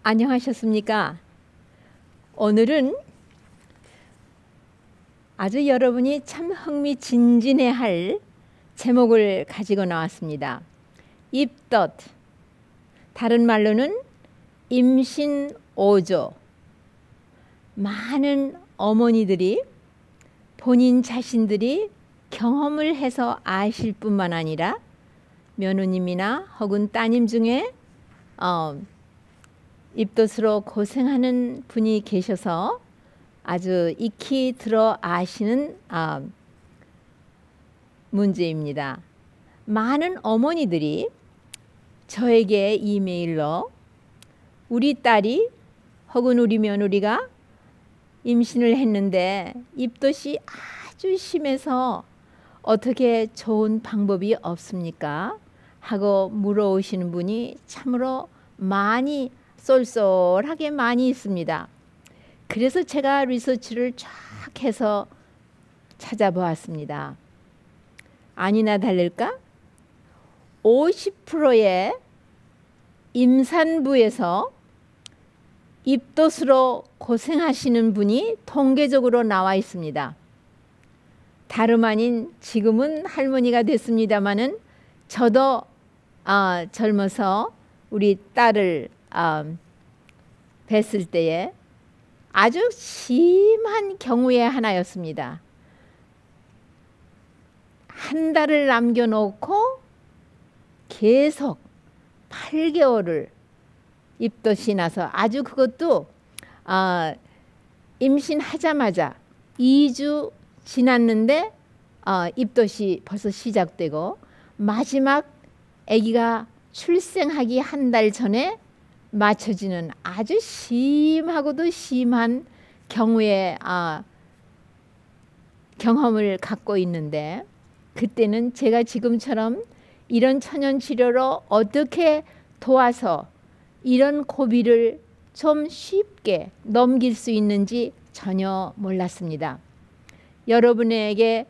안녕하셨습니까? 오늘은 아주 여러분이 참 흥미진진해할 제목을 가지고 나왔습니다. 입덧, 다른 말로는 임신 5조. 많은 어머니들이 본인 자신들이 경험을 해서 아실 뿐만 아니라 며느님이나 혹은 따님 중에 입덧으로 고생하는 분이 계셔서 아주 익히 들어 아시는 문제입니다. 많은 어머니들이 저에게 이메일로 우리 딸이 혹은 우리 며느리가 임신을 했는데 입덧이 아주 심해서 어떻게 좋은 방법이 없습니까? 하고 물어오시는 분이 참으로 많이 쏠쏠하게 많이 있습니다. 그래서 제가 리서치를 쫙 해서 찾아보았습니다. 아니나 다를까 50%의 임산부에서 입덧으로 고생하시는 분이 통계적으로 나와 있습니다. 다름 아닌 지금은 할머니가 됐습니다마는 저도 젊어서 우리 딸을 뵀을 때에 아주 심한 경우의 하나였습니다. 한 달을 남겨놓고 계속 8개월을 입덧이 나서 아주 그것도 임신하자마자 2주 지났는데 입덧이 벌써 시작되고 마지막 아기가 출생하기 한 달 전에 맞춰지는 아주 심하고도 심한 경우의 경험을 갖고 있는데 그때는 제가 지금처럼 이런 천연치료로 어떻게 도와서 이런 고비를 좀 쉽게 넘길 수 있는지 전혀 몰랐습니다. 여러분에게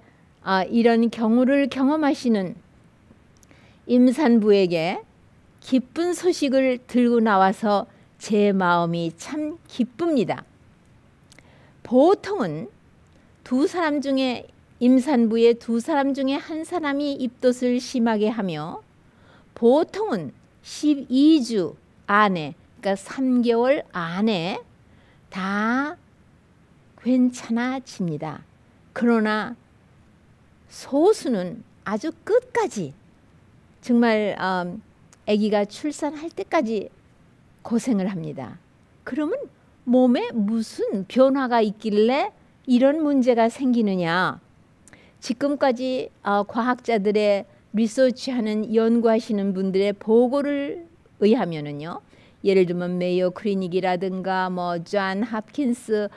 이런 경우를 경험하시는 임산부에게 기쁜 소식을 들고 나와서 제 마음이 참 기쁩니다. 보통은 두 사람 중에 임산부의 두 사람 중에 한 사람이 입덧을 심하게 하며 보통은 12주 안에 그러니까 3개월 안에 다 괜찮아집니다. 그러나 소수는 아주 끝까지 정말 아기가 출산할 때까지 고생을 합니다. 그러면 몸에 무슨 변화가 있길래 이런 문제가 생기느냐. 지금까지 과학자들의 리서치하는 연구하시는 분들의 보고를 의하면은요. 예를 들면 메이오 클리닉이라든가 뭐 존 홉킨스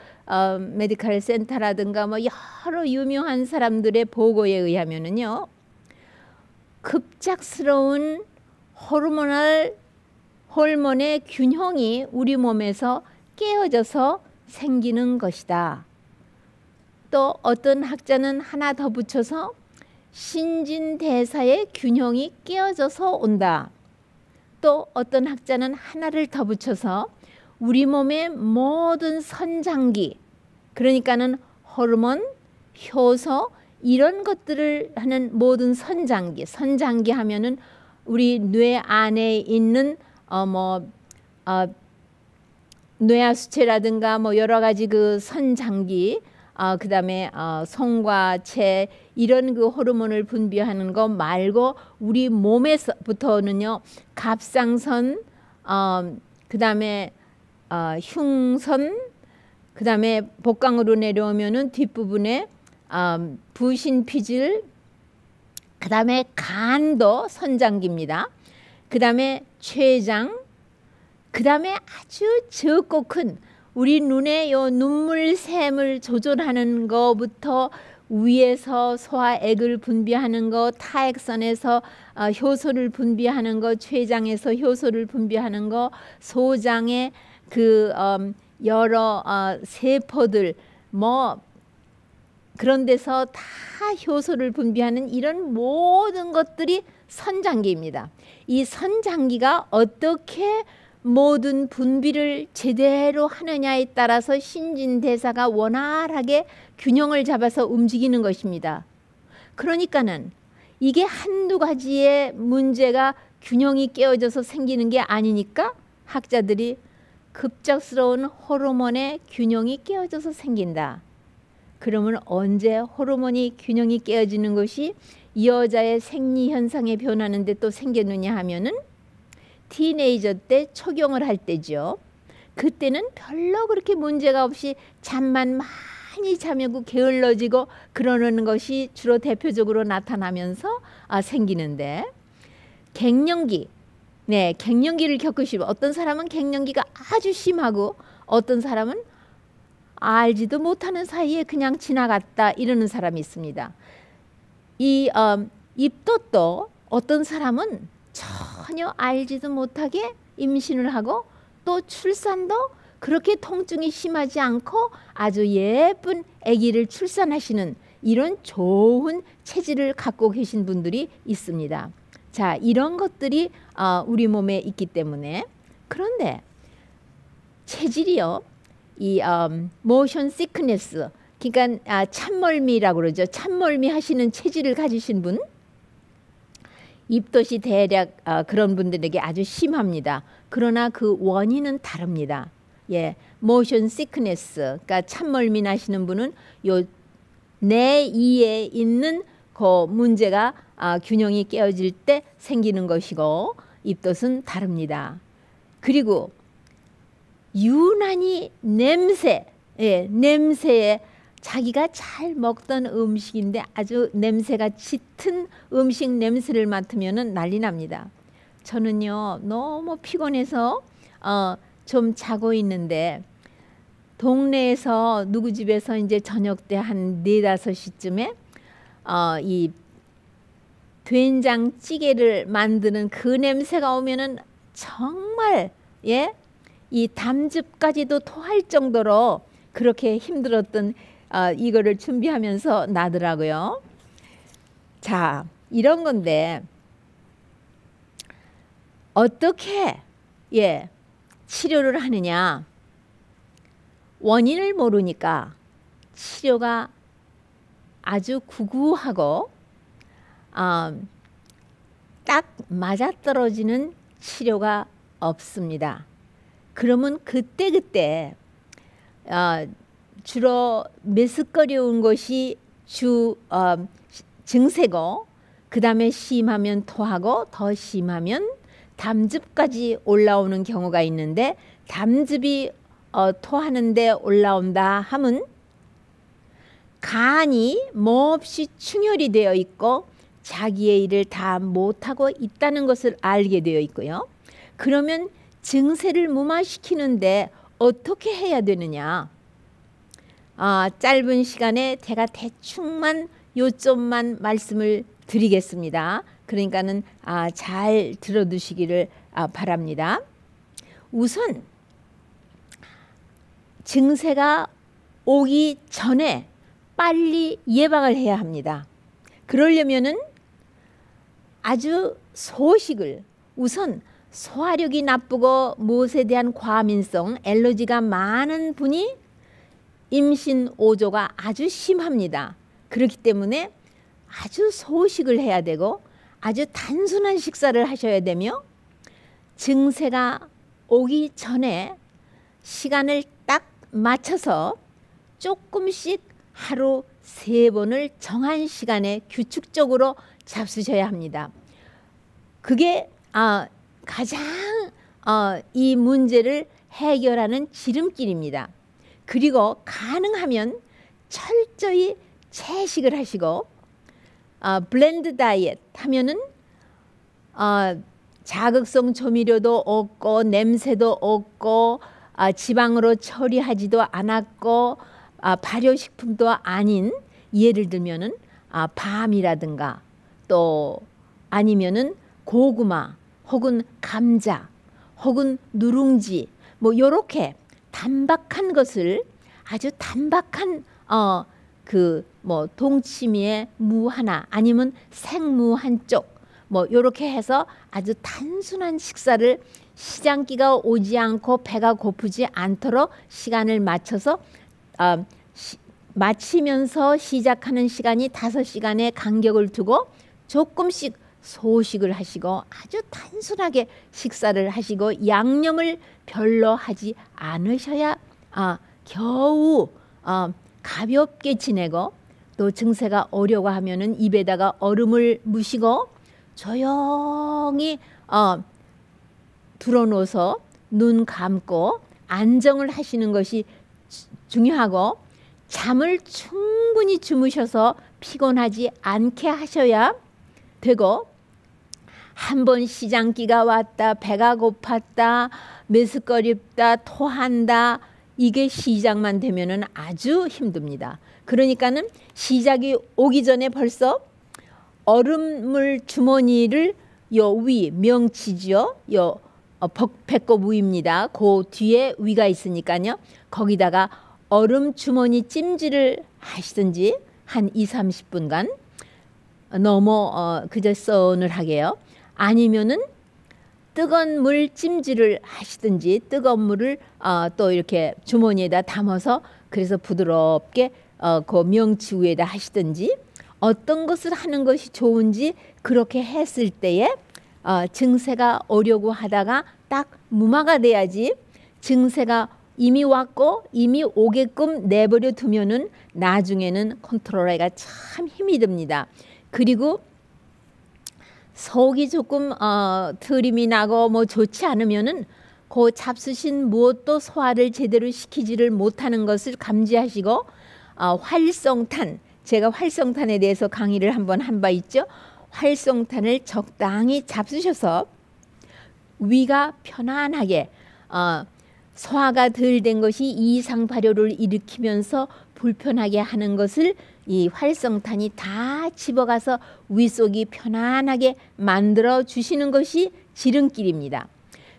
메디컬 센터라든가 뭐 여러 유명한 사람들의 보고에 의하면은요. 급작스러운 호르몬의 균형이 우리 몸에서 깨어져서 생기는 것이다. 또 어떤 학자는 하나 더 붙여서 신진대사의 균형이 깨어져서 온다. 또 어떤 학자는 하나를 더 붙여서 우리 몸의 모든 선장기 그러니까는 호르몬, 효소 이런 것들을 하는 모든 선장기 하면은 우리 뇌 안에 있는 뇌하수체라든가 뭐 여러 가지 그 선장기 그 다음에 송과 체 이런 그 호르몬을 분비하는 거 말고 우리 몸에서부터는요 갑상선 그 다음에 흉선 그 다음에 복강으로 내려오면은 뒷부분에 부신피질 그 다음에 간도 선장기입니다. 그 다음에 췌장 그 다음에 아주 적고 큰 우리 눈에 요 눈물샘을 조절하는 것부터 위에서 소화액을 분비하는 것, 타액선에서 효소를 분비하는 것, 췌장에서 효소를 분비하는 것, 소장의 그 여러 세포들 뭐 그런 데서 다 효소를 분비하는 이런 모든 것들이 선장기입니다. 이 선장기가 어떻게 모든 분비를 제대로 하느냐에 따라서 신진대사가 원활하게 균형을 잡아서 움직이는 것입니다. 그러니까는 이게 한두 가지의 문제가 균형이 깨어져서 생기는 게 아니니까 학자들이 급작스러운 호르몬의 균형이 깨어져서 생긴다. 그러면 언제 호르몬이 균형이 깨어지는 것이 여자의 생리현상에 변하는데 또 생겼느냐 하면은 티네이저 때 초경을 할 때죠. 그때는 별로 그렇게 문제가 없이 잠만 많이 자면고 게을러지고 그러는 것이 주로 대표적으로 나타나면서 생기는데 갱년기, 네, 갱년기를 겪으시면 어떤 사람은 갱년기가 아주 심하고 어떤 사람은 알지도 못하는 사이에 그냥 지나갔다 이러는 사람이 있습니다. 이 입덧도 어떤 사람은 전혀 알지도 못하게 임신을 하고 또 출산도 그렇게 통증이 심하지 않고 아주 예쁜 아기를 출산하시는 이런 좋은 체질을 갖고 계신 분들이 있습니다. 자, 이런 것들이 우리 몸에 있기 때문에 그런데 체질이요. 이 모션 시크니스 그러니까 찬멀미라고 그러죠. 찬멀미 하시는 체질을 가지신 분 입덧이 대략 그런 분들에게 아주 심합니다. 그러나 그 원인은 다릅니다. 예, 모션 시크니스 그러니까 찬멀미 나시는 분은 요 내 이에 있는 그 문제가 균형이 깨어질 때 생기는 것이고 입덧은 다릅니다. 그리고 유난히 냄새, 예, 냄새에 자기가 잘 먹던 음식인데 아주 냄새가 짙은 음식 냄새를 맡으면 난리 납니다. 저는요 너무 피곤해서 좀 자고 있는데 동네에서 누구 집에서 이제 저녁 때 한 4~5시쯤에 이 된장찌개를 만드는 그 냄새가 오면은 정말 예, 이 담즙까지도 토할 정도로 그렇게 힘들었던 이거를 준비하면서 나더라고요. 자, 이런 건데 어떻게 예, 치료를 하느냐? 원인을 모르니까 치료가 아주 구구하고 딱 맞아떨어지는 치료가 없습니다. 그러면 그때그때 주로 메스꺼려운 것이 주 증세고 그 다음에 심하면 토하고 더 심하면 담즙까지 올라오는 경우가 있는데 담즙이 토하는데 올라온다 하면 간이 몹시 충혈이 되어 있고 자기의 일을 다 못하고 있다는 것을 알게 되어 있고요. 그러면 증세를 무마시키는데 어떻게 해야 되느냐? 짧은 시간에 제가 대충만 요점만 말씀을 드리겠습니다. 그러니까는 잘 들어두시기를 바랍니다. 우선 증세가 오기 전에 빨리 예방을 해야 합니다. 그러려면은 아주 소식을 우선 소화력이 나쁘고 무엇에 대한 과민성, 알러지가 많은 분이 임신 오조가 아주 심합니다. 그렇기 때문에 아주 소식을 해야 되고 아주 단순한 식사를 하셔야 되며 증세가 오기 전에 시간을 딱 맞춰서 조금씩 하루 3번을 정한 시간에 규칙적으로 잡수셔야 합니다. 그게 가장 이 문제를 해결하는 지름길입니다. 그리고 가능하면 철저히 채식을 하시고 블렌드 다이어트 하면은 자극성 조미료도 없고 냄새도 없고 지방으로 처리하지도 않았고 발효식품도 아닌 예를 들면은 밤이라든가 또 아니면은 고구마 혹은 감자 혹은 누룽지 뭐 요렇게 단박한 것을 아주 단박한 그 뭐 동치미에 무 하나 아니면 생무 한쪽 뭐 요렇게 해서 아주 단순한 식사를 시장기가 오지 않고 배가 고프지 않도록 시간을 맞춰서 마치면서 시작하는 시간이 5시간의 간격을 두고 조금씩 소식을 하시고 아주 단순하게 식사를 하시고 양념을 별로 하지 않으셔야 겨우 가볍게 지내고, 또 증세가 오려고 하면은 입에다가 얼음을 무시고 조용히 들어놓아서 눈 감고 안정을 하시는 것이 중요하고, 잠을 충분히 주무셔서 피곤하지 않게 하셔야 되고, 한번 시장기가 왔다, 배가 고팠다, 메스꺼립다, 토한다, 이게 시작만 되면은 아주 힘듭니다. 그러니까는 시작이 오기 전에 벌써 얼음물 주머니를 요 위, 명치죠. 요 배꼽 위입니다. 그 뒤에 위가 있으니까요. 거기다가 얼음 주머니 찜질을 하시든지 한 2~30분간 너무 그저 서늘하게요. 아니면은 뜨거운 물 찜질을 하시든지, 뜨거운 물을 또 이렇게 주머니에다 담아서 그래서 부드럽게 그 명치 위에다 하시든지, 어떤 것을 하는 것이 좋은지 그렇게 했을 때에 증세가 오려고 하다가 딱 무마가 돼야지, 증세가 이미 왔고 이미 오게끔 내버려 두면은 나중에는 컨트롤하기가 참 힘이 듭니다. 그리고 속이 조금 트림이 나고 뭐 좋지 않으면은 그 잡수신 무엇도 소화를 제대로 시키지를 못하는 것을 감지하시고, 활성탄, 제가 활성탄에 대해서 강의를 한번 한 바 있죠. 활성탄을 적당히 잡수셔서 위가 편안하게 소화가 덜 된 것이 이상 발효를 일으키면서 불편하게 하는 것을 이 활성탄이 다 집어가서 위 속이 편안하게 만들어 주시는 것이 지름길입니다.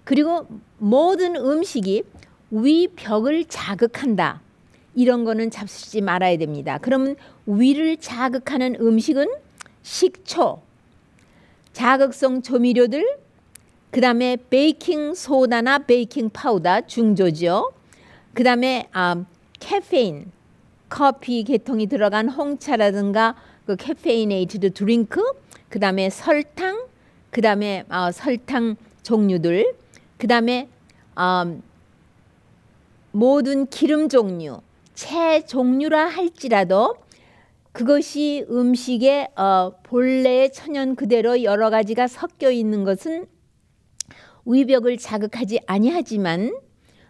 그리고 모든 음식이 위 벽을 자극한다, 이런 거는 잡수지 말아야 됩니다. 그러면 위를 자극하는 음식은 식초, 자극성 조미료들, 그 다음에 베이킹 소다나 베이킹 파우더 중조죠. 그 다음에 카페인, 커피 계통이 들어간 홍차라든가 그 카페이네이티드 드링크, 그 다음에 설탕, 그 다음에 설탕 종류들, 그 다음에 모든 기름 종류, 채 종류라 할지라도 그것이 음식에 본래의 천연 그대로 여러 가지가 섞여 있는 것은 위벽을 자극하지 아니하지만,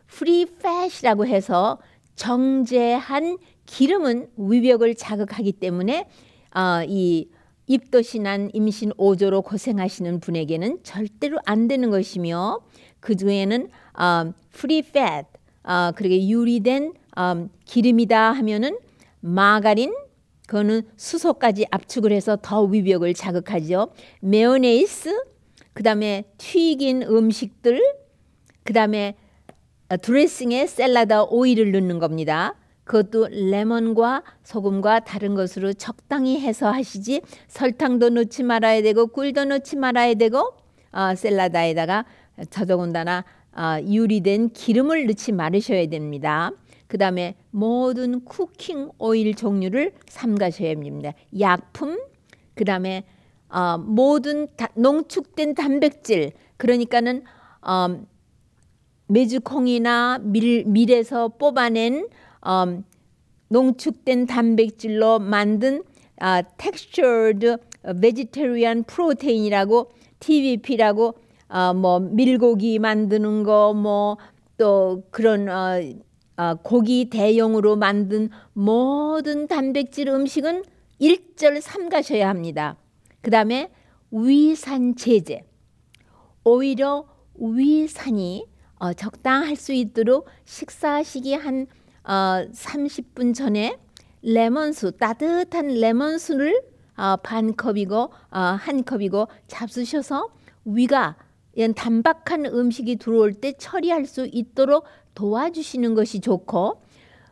프리 팻이라고 해서 정제한 기름은 위벽을 자극하기 때문에 이 입덧이 난 임신 5조로 고생하시는 분에게는 절대로 안 되는 것이며, 그 중에는 프리 팻, 그렇게 유리된 기름이다 하면은 마가린, 그거는 수소까지 압축을 해서 더 위벽을 자극하죠. 메요네이스, 그 다음에 튀긴 음식들, 그 다음에 드레싱에 샐러드 오일을 넣는 겁니다. 그것도 레몬과 소금과 다른 것으로 적당히 해서 하시지, 설탕도 넣지 말아야 되고 꿀도 넣지 말아야 되고 샐러드에다가 더더군다나 유리된 기름을 넣지 말으셔야 됩니다. 그 다음에 모든 쿠킹 오일 종류를 삼가셔야 됩니다. 약품, 그 다음에 모든 농축된 단백질, 그러니까는 메주콩이나 밀에서 뽑아낸 농축된 단백질로 만든 textured vegetarian protein이라고, TVP라고 뭐 밀고기 만드는 거, 뭐 또 그런 고기 대용으로 만든 모든 단백질 음식은 일절 삼가셔야 합니다. 그 다음에 위산 제제, 오히려 위산이 적당할 수 있도록 식사하시기 한 30분 전에 레몬수, 따뜻한 레몬수를 반 컵이고 한 컵이고 잡수셔서 위가 단박한 음식이 들어올 때 처리할 수 있도록 도와주시는 것이 좋고,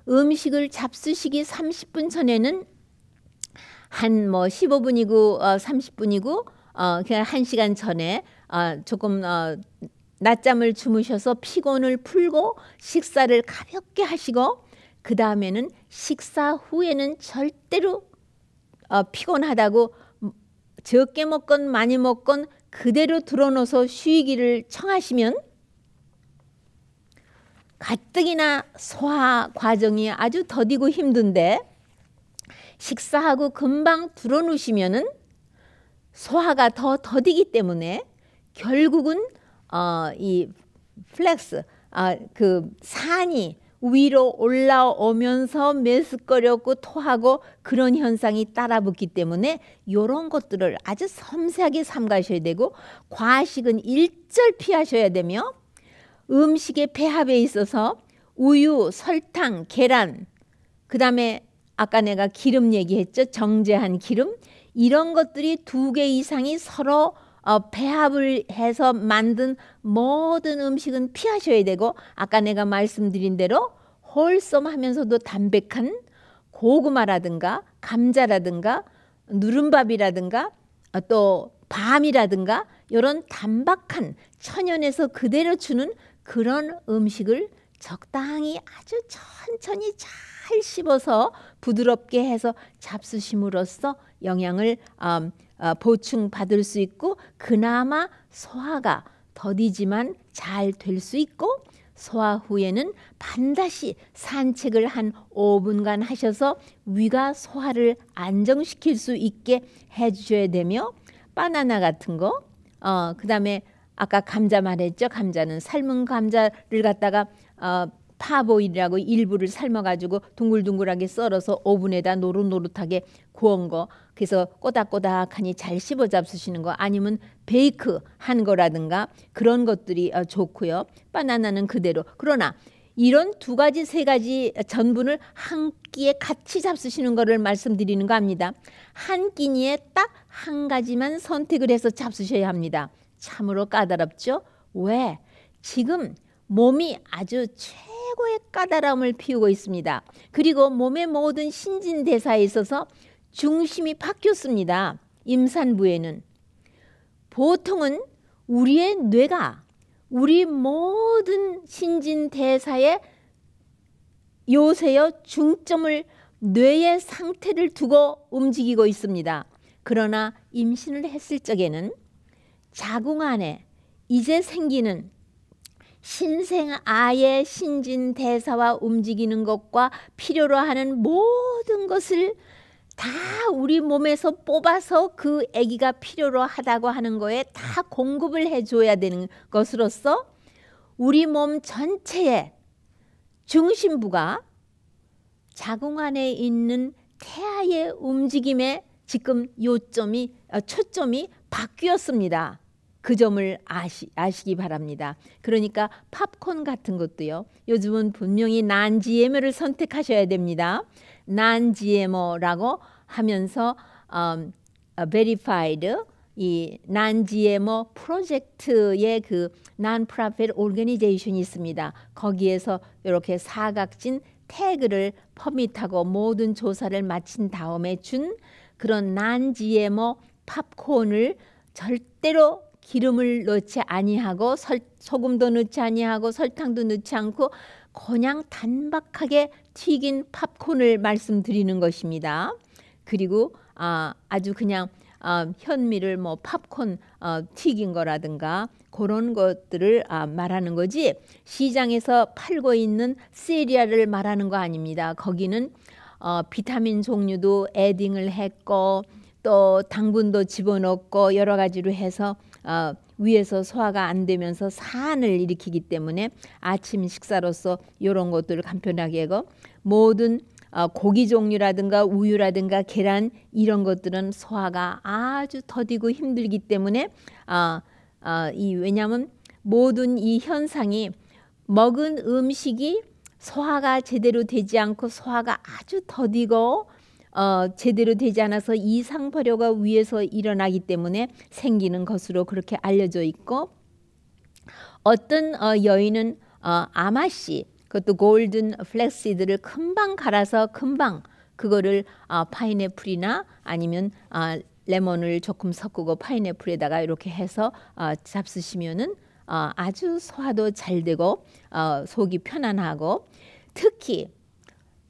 음식을 잡수시기 30분 전에는 한 뭐 15분이고 30분이고 그냥 1시간 전에 조금 낮잠을 주무셔서 피곤을 풀고 식사를 가볍게 하시고 그 다음에는 식사 후에는 절대로 피곤하다고 적게 먹건 많이 먹건 그대로 드러눠서 쉬기를 청하시면 가뜩이나 소화 과정이 아주 더디고 힘든데 식사하고 금방 드러누시면은 소화가 더 더디기 때문에 결국은 이 플렉스 그 산이 위로 올라오면서 메스꺼렸고 토하고 그런 현상이 따라붙기 때문에 이런 것들을 아주 섬세하게 삼가셔야 되고 과식은 일절 피하셔야 되며 음식의 배합에 있어서 우유, 설탕, 계란 그 다음에 아까 내가 기름 얘기했죠. 정제한 기름 이런 것들이 2개 이상이 서로 배합을 해서 만든 모든 음식은 피하셔야 되고 아까 내가 말씀드린 대로 홀썸하면서도 담백한 고구마라든가 감자라든가 누른밥이라든가 또 밤이라든가 이런 단박한 천연에서 그대로 주는 그런 음식을 적당히 아주 천천히 잘 씹어서 부드럽게 해서 잡수심으로써 영양을 보충받을 수 있고 그나마 소화가 더디지만 잘 될 수 있고 소화 후에는 반드시 산책을 한 5분간 하셔서 위가 소화를 안정시킬 수 있게 해주셔야 되며 바나나 같은 거 그 다음에 아까 감자 말했죠. 감자는 삶은 감자를 갖다가 파보일이라고 일부를 삶아가지고 둥글둥글하게 썰어서 오븐에다 노릇노릇하게 구운 거 그래서 꼬닥꼬닥하니 잘 씹어 잡수시는 거 아니면 베이크 한 거라든가 그런 것들이 좋고요. 바나나는 그대로. 그러나 이런 2가지 3가지 전분을 한 끼에 같이 잡수시는 거를 말씀드리는 거 합니다. 한 끼니에 딱 한 가지만 선택을 해서 잡수셔야 합니다. 참으로 까다롭죠? 왜? 지금 몸이 아주 최고의 까다로움을 피우고 있습니다. 그리고 몸의 모든 신진대사에 있어서 중심이 바뀌었습니다. 임산부에는. 보통은 우리의 뇌가 우리 모든 신진대사에 요새요 중점을 뇌의 상태를 두고 움직이고 있습니다. 그러나 임신을 했을 적에는 자궁 안에 이제 생기는 신생아의 신진대사와 움직이는 것과 필요로 하는 모든 것을 다 우리 몸에서 뽑아서 그 아기가 필요로 하다고 하는 거에 다 공급을 해줘야 되는 것으로서 우리 몸 전체의 중심부가 자궁 안에 있는 태아의 움직임에 지금 초점이 바뀌었습니다. 그 점을 아시기 바랍니다. 그러니까 팝콘 같은 것도요. 요즘은 분명히 non-GMO를 선택하셔야 됩니다. non-GMO라고 하면서 verified 이 non-GMO 프로젝트의 그 non-profit organization이 있습니다. 거기에서 이렇게 사각진 태그를 퍼밋하고 모든 조사를 마친 다음에 준 그런 non-GMO 팝콘을 절대로 기름을 넣지 아니하고 소금도 넣지 아니하고 설탕도 넣지 않고 그냥 단박하게 튀긴 팝콘을 말씀드리는 것입니다. 그리고 아주 그냥 현미를 뭐 팝콘 튀긴 거라든가 그런 것들을 말하는 거지 시장에서 팔고 있는 시리얼을 말하는 거 아닙니다. 거기는 비타민 종류도 애딩을 했고 또 당분도 집어넣고 여러 가지로 해서 위에서 소화가 안 되면서 산을 일으키기 때문에 아침 식사로서 이런 것들을 간편하게 하고 모든 고기 종류라든가 우유라든가 계란 이런 것들은 소화가 아주 더디고 힘들기 때문에 왜냐하면 모든 이 현상이 먹은 음식이 소화가 제대로 되지 않고 소화가 아주 더디고 제대로 되지 않아서 이상발효가 위에서 일어나기 때문에 생기는 것으로 그렇게 알려져 있고 어떤 여인은 아마씨 그것도 골든 플렉시드를 금방 갈아서 금방 그거를 파인애플이나 아니면 레몬을 조금 섞고 파인애플에다가 이렇게 해서 잡수시면은 아주 소화도 잘 되고 속이 편안하고 특히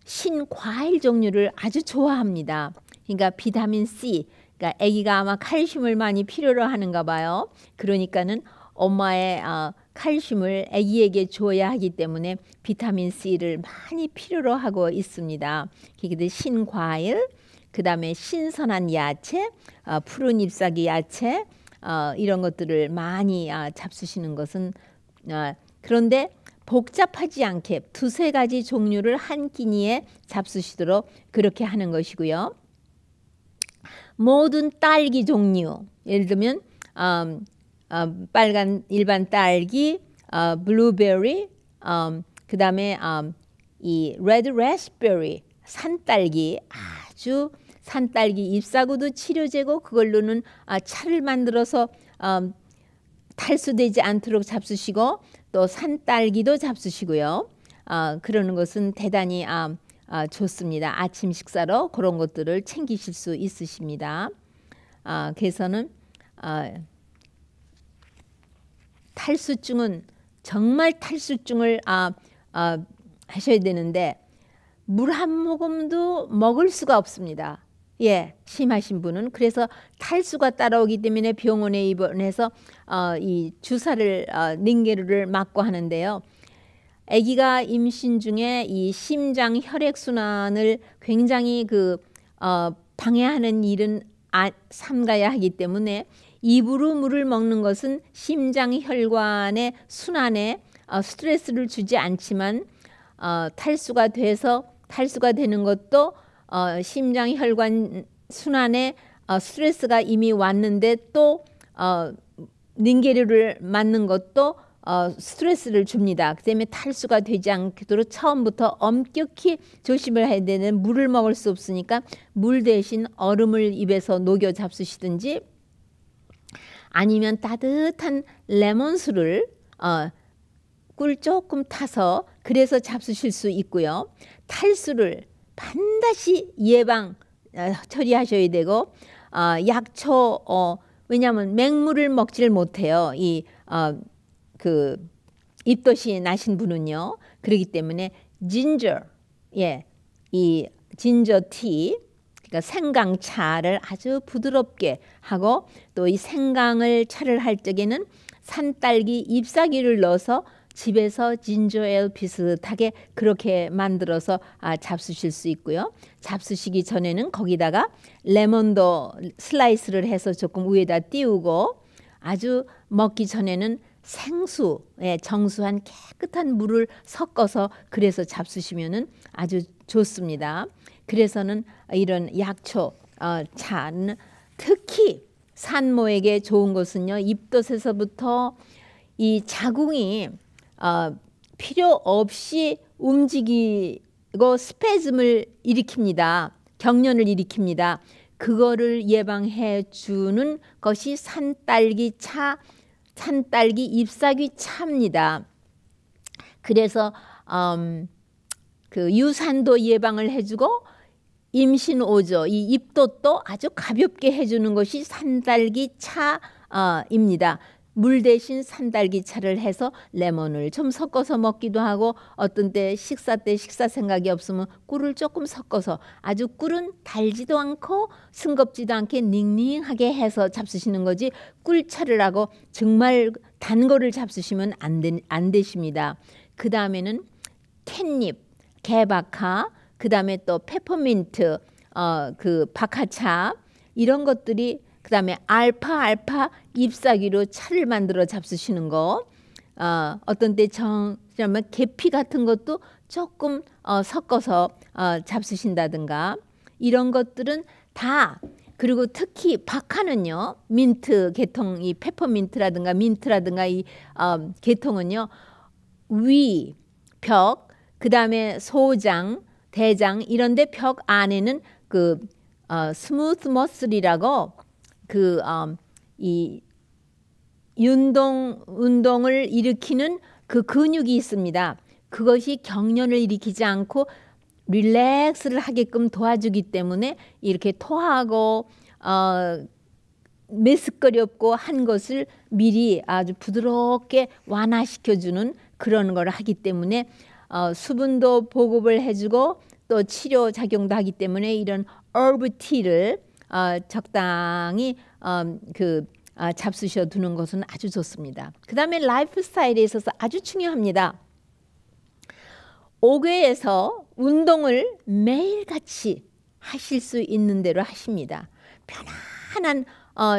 신과일 종류를 아주 좋아합니다. 그러니까 비타민 C, 그러니까 아기가 아마 칼슘을 많이 필요로 하는가 봐요. 그러니까는 엄마의 칼슘을 아기에게 줘야 하기 때문에 비타민 C를 많이 필요로 하고 있습니다. 그게 신과일, 그 다음에 신선한 야채, 푸른 잎사귀 야채 이런 것들을 많이 잡수시는 것은 그런데 복잡하지 않게 두세 가지 종류를 한 끼니에 잡수시도록 그렇게 하는 것이고요. 모든 딸기 종류, 예를 들면 빨간 일반 딸기, 블루베리, 그 다음에 이 레드 라스베리, 산딸기, 아주 산딸기 잎사구도 치료제고 그걸로는 차를 만들어서 탈수되지 않도록 잡수시고 또 산딸기도 잡수시고요. 그러는 것은 대단히 좋습니다. 아침 식사로 그런 것들을 챙기실 수 있으십니다. 그래서는 탈수증은 정말 탈수증을 하셔야 되는데 물 한 모금도 먹을 수가 없습니다. 예, 심하신 분은. 그래서 탈수가 따라오기 때문에 병원에 입원해서 이 주사를 링게르를 맞고 하는데요. 아기가 임신 중에 이 심장 혈액 순환을 굉장히 방해하는 일은 삼가야 하기 때문에 입으로 물을 먹는 것은 심장 혈관의 순환에 스트레스를 주지 않지만 탈수가 되는 것도 심장 혈관 순환에 스트레스가 이미 왔는데 또 링게르를 맞는 것도 스트레스를 줍니다. 그 때문에 탈수가 되지 않도록 처음부터 엄격히 조심을 해야 되는 물을 먹을 수 없으니까 물 대신 얼음을 입에서 녹여 잡수시든지 아니면 따뜻한 레몬수를 꿀 조금 타서 그래서 잡수실 수 있고요. 탈수를 반드시 예방 처리하셔야 되고 약초 왜냐하면 맹물을 먹지를 못해요. 입덧이 나신 분은요. 그렇기 때문에 이 진저 티, 그러니까 생강차를 아주 부드럽게 하고 또 이 생강을 할 적에는 산딸기 잎사귀를 넣어서 집에서 진저에일 비슷하게 그렇게 만들어서 잡수실 수 있고요. 잡수시기 전에는 거기다가 레몬도 슬라이스를 해서 조금 위에다 띄우고 아주 먹기 전에는 정수한 깨끗한 물을 섞어서 그래서 잡수시면은 아주 좋습니다. 그래서는 이런 약초 차는 특히 산모에게 좋은 것은요. 입덧에서부터 이 자궁이 필요 없이 움직이고 스패즘을 일으킵니다. 경련을 일으킵니다. 그거를 예방해 주는 것이 산딸기 잎사귀 차입니다. 그래서 유산도 예방을 해주고 임신오조, 이 입덧도 아주 가볍게 해주는 것이 산딸기 차입니다. 물 대신 산딸기 차를 해서 레몬을 좀 섞어서 먹기도 하고 어떤 때 식사 생각이 없으면 꿀을 조금 섞어서 아주 꿀은 달지도 않고 싱겁지도 않게 닝닝하게 해서 잡수시는 거지 꿀차를 하고 정말 단 거를 잡수시면 안 되십니다. 그 다음에는 캣닙, 개박하, 그 다음에 또 페퍼민트, 박하차 이런 것들이 그 다음에 알파 잎사귀로 차를 만들어 잡수시는 거 어떤 때 정말 계피 같은 것도 조금 섞어서 잡수신다든가 이런 것들은 다 그리고 특히 박하는요 민트 계통 이 페퍼민트라든가 민트라든가 이 계통은요 위, 벽, 그 다음에 소장, 대장 이런데 벽 안에는 스무트 머슬이라고 이 운동을 일으키는 그 근육이 있습니다. 그것이 경련을 일으키지 않고 릴렉스를 하게끔 도와주기 때문에 이렇게 토하고 메스꺼리 없고 한 것을 미리 아주 부드럽게 완화시켜주는 그런 걸 하기 때문에 수분도 보급을 해주고 또 치료 작용도 하기 때문에 이런 herb tea를 적당히 잡수셔 두는 것은 아주 좋습니다. 그 다음에 라이프 스타일에 있어서 아주 중요합니다. 5괴에서 운동을 매일같이 하실 수 있는 대로 하십니다. 편안한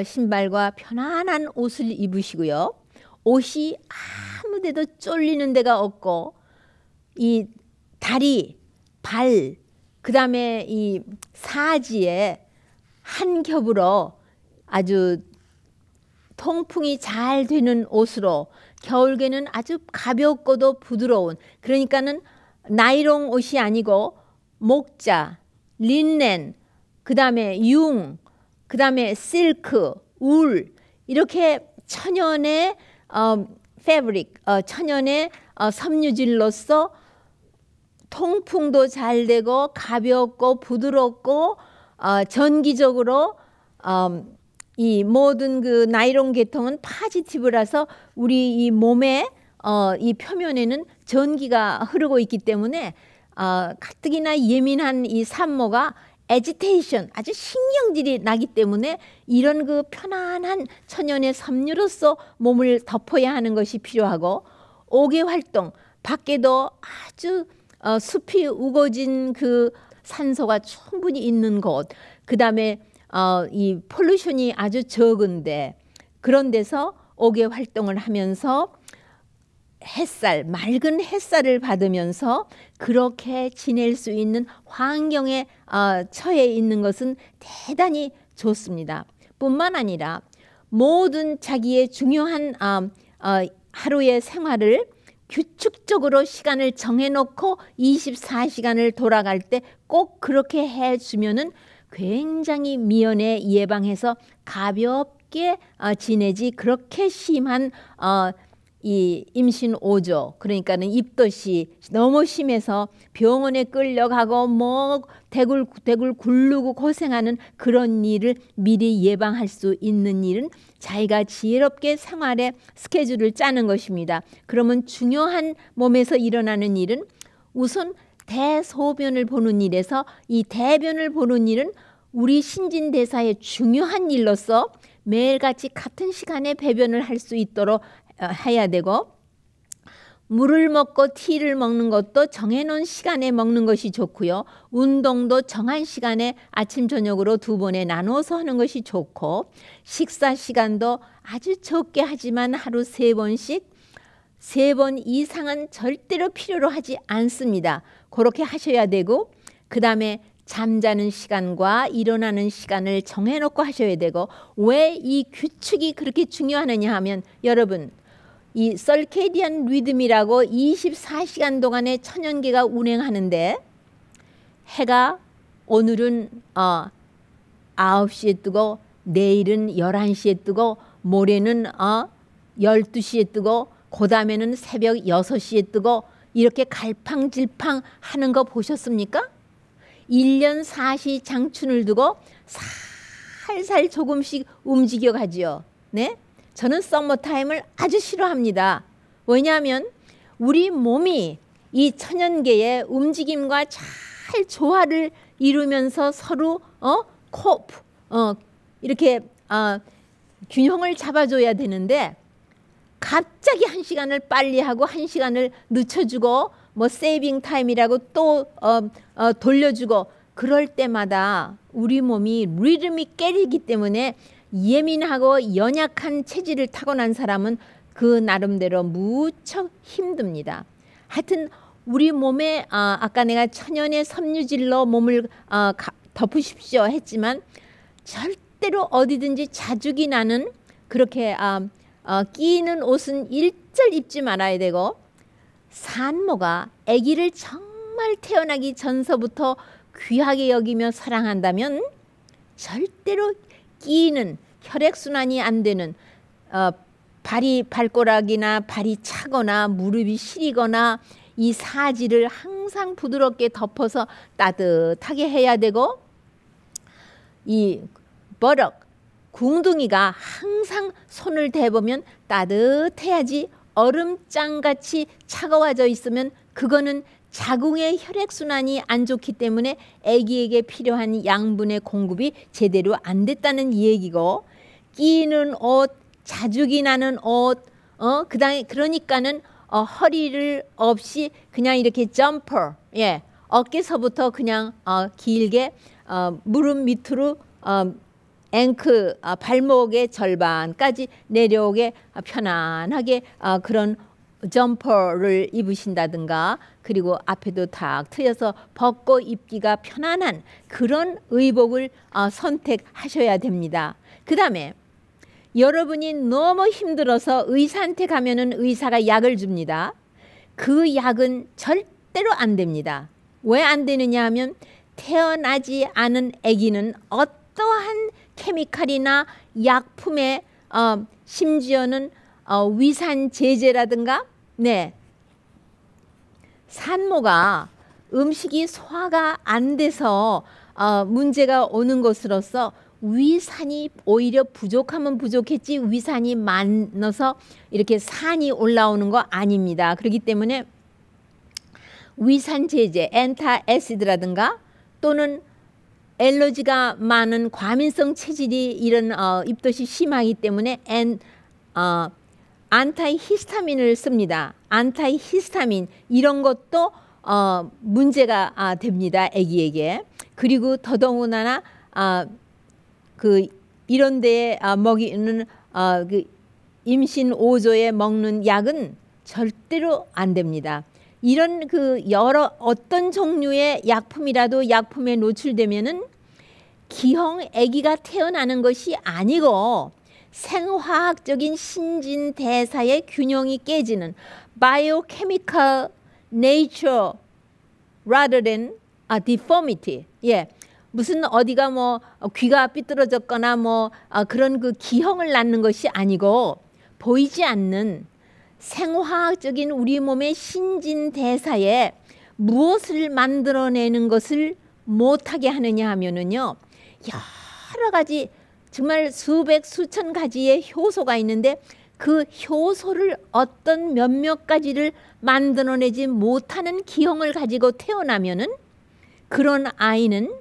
신발과 편안한 옷을 입으시고요. 옷이 아무데도 쫄리는 데가 없고 이 다리, 발, 그 다음에 이 사지에 한 겹으로 아주 통풍이 잘 되는 옷으로 겨울에는 아주 가볍고도 부드러운 그러니까는 나이롱 옷이 아니고 목자, 린넨, 그 다음에 융, 그 다음에 실크, 울 이렇게 천연의 패브릭, 천연의 섬유질로서 통풍도 잘 되고 가볍고 부드럽고 전기적으로 이 모든 그 나이론 계통은 파지티브라서 우리 이 몸의 이 표면에는 전기가 흐르고 있기 때문에 가뜩이나 예민한 이 산모가 애지테이션 아주 신경질이 나기 때문에 이런 그 편안한 천연의 섬유로서 몸을 덮어야 하는 것이 필요하고 5개 활동 밖에도 아주 숲이 우거진 그 산소가 충분히 있는 곳 그 다음에 이 폴루션이 아주 적은데 그런 데서 5개 활동을 하면서 햇살, 맑은 햇살을 받으면서 그렇게 지낼 수 있는 환경에 처해 있는 것은 대단히 좋습니다. 뿐만 아니라 모든 자기의 중요한 하루의 생활을 규칙적으로 시간을 정해놓고 24시간을 돌아갈 때 꼭 그렇게 해주면은 굉장히 미연에 예방해서 가볍게 지내지 그렇게 심한 이 임신 5조 그러니까는 입덧이 너무 심해서 병원에 끌려가고 뭐 대굴 굴르고 고생하는 그런 일을 미리 예방할 수 있는 일은 자기가 지혜롭게 생활의 스케줄을 짜는 것입니다. 그러면 중요한 몸에서 일어나는 일은 우선 대소변을 보는 일에서 이 대변을 보는 일은 우리 신진대사의 중요한 일로서 매일같이 같은 시간에 배변을 할 수 있도록 해야 되고 물을 먹고 티를 먹는 것도 정해놓은 시간에 먹는 것이 좋고요. 운동도 정한 시간에 아침 저녁으로 2번에 나눠서 하는 것이 좋고 식사 시간도 아주 적게 하지만 하루 3번씩 3번 이상은 절대로 필요로 하지 않습니다. 그렇게 하셔야 되고 그 다음에 잠자는 시간과 일어나는 시간을 정해놓고 하셔야 되고 왜 이 규칙이 그렇게 중요하느냐 하면 여러분 이 설케디안 리듬이라고 24시간 동안에 천연계가 운행하는데 해가 오늘은 9시에 뜨고 내일은 11시에 뜨고 모레는 12시에 뜨고 그 다음에는 새벽 6시에 뜨고 이렇게 갈팡질팡 하는 거 보셨습니까? 1년 4시 장춘을 두고 살살 조금씩 움직여 가지요. 네? 저는 서머타임을 아주 싫어합니다. 왜냐하면 우리 몸이 이 천연계의 움직임과 잘 조화를 이루면서 서로 이렇게 균형을 잡아줘야 되는데 갑자기 1시간을 빨리 하고 1시간을 늦춰주고 뭐 세이빙 타임이라고 또 돌려주고 그럴 때마다 우리 몸이 리듬이 깨지기 때문에 예민하고 연약한 체질을 타고난 사람은 그 나름대로 무척 힘듭니다. 하여튼 우리 몸에 아까 내가 천연의 섬유질로 몸을 덮으십시오 했지만 절대로 어디든지 자죽이 나는 그렇게 끼는 옷은 일절 입지 말아야 되고 산모가 아기를 정말 태어나기 전서부터 귀하게 여기며 사랑한다면 절대로 끼는 혈액순환이 안 되는 발가락이나 발이 차거나 무릎이 시리거나 이 사지를 항상 부드럽게 덮어서 따뜻하게 해야 되고 이 버럭 궁둥이가 항상 손을 대보면 따뜻해야지 얼음장같이 차가워져 있으면 그거는 자궁의 혈액순환이 안 좋기 때문에 아기에게 필요한 양분의 공급이 제대로 안 됐다는 얘기고, 끼는 옷, 자죽이 나는 옷, 그다음에 그러니까는 허리를 없이 그냥 이렇게 점퍼, 예, 어깨서부터 그냥 길게 무릎 밑으로 앵클, 발목의 절반까지 내려오게 편안하게 그런 점퍼를 입으신다든가, 그리고 앞에도 탁 트여서 벗고 입기가 편안한 그런 의복을 선택하셔야 됩니다. 그 다음에 여러분이 너무 힘들어서 의사한테 가면은 의사가 약을 줍니다. 그 약은 절대로 안 됩니다. 왜 안 되느냐 하면 태어나지 않은 아기는 어떠한 케미칼이나 약품에 심지어는 위산 제제라든가, 네, 산모가 음식이 소화가 안 돼서 문제가 오는 것으로서 위산이 오히려 부족하면 부족했지 위산이 많아서 이렇게 산이 올라오는 거 아닙니다. 그렇기 때문에 위산 제제, 엔타애시드라든가 또는 알러지가 많은 과민성 체질이 이런 입덧이 심하기 때문에 안타히스타민을 씁니다. 안타히스타민 이런 것도 문제가 됩니다. 아기에게. 그리고 더더군다나 그 이런 데에 먹이는 그 임신 5조에 먹는 약은 절대로 안 됩니다. 이런 그 여러 어떤 종류의 약품이라도 약품에 노출되면은 기형 아기가 태어나는 것이 아니고 생화학적인 신진대사의 균형이 깨지는 biochemical nature rather than a deformity. 예. 무슨 어디가 뭐 귀가 삐뚤어졌거나 뭐 그런 그 기형을 낳는 것이 아니고 보이지 않는 생화학적인 우리 몸의 신진대사에 무엇을 만들어내는 것을 못하게 하느냐 하면은요, 여러 가지 정말 수백 수천 가지의 효소가 있는데 그 효소를 어떤 몇몇 가지를 만들어내지 못하는 기형을 가지고 태어나면은 그런 아이는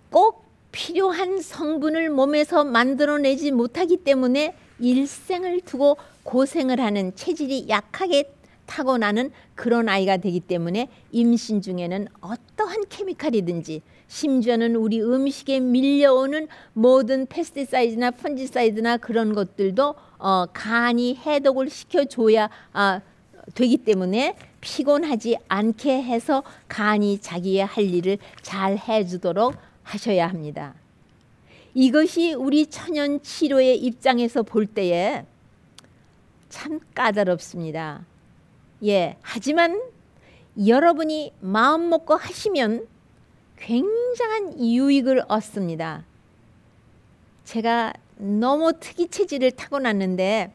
꼭 필요한 성분을 몸에서 만들어내지 못하기 때문에 일생을 두고 고생을 하는 체질이 약하게 타고나는 그런 아이가 되기 때문에 임신 중에는 어떠한 케미칼이든지 심지어는 우리 음식에 밀려오는 모든 페스티사이드나 펀지사이드나 그런 것들도 간이 해독을 시켜줘야 되기 때문에 피곤하지 않게 해서 간이 자기의 할 일을 잘 해주도록 하셔야 합니다. 이것이 우리 천연 치료의 입장에서 볼 때에 참 까다롭습니다. 예, 하지만 여러분이 마음 먹고 하시면 굉장한 유익을 얻습니다. 제가 너무 특이 체질을 타고났는데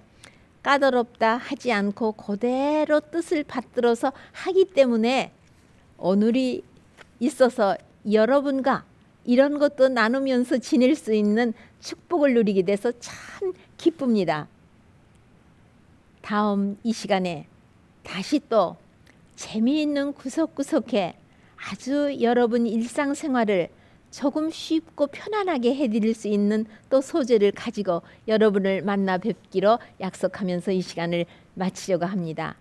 까다롭다 하지 않고 그대로 뜻을 받들어서 하기 때문에 오늘이 있어서 여러분과 이런 것도 나누면서 지낼 수 있는 축복을 누리게 돼서 참 기쁩니다. 다음 이 시간에 다시 또 재미있는 구석구석에 아주 여러분 일상생활을 조금 쉽고 편안하게 해드릴 수 있는 또 소재를 가지고 여러분을 만나 뵙기로 약속하면서 이 시간을 마치려고 합니다.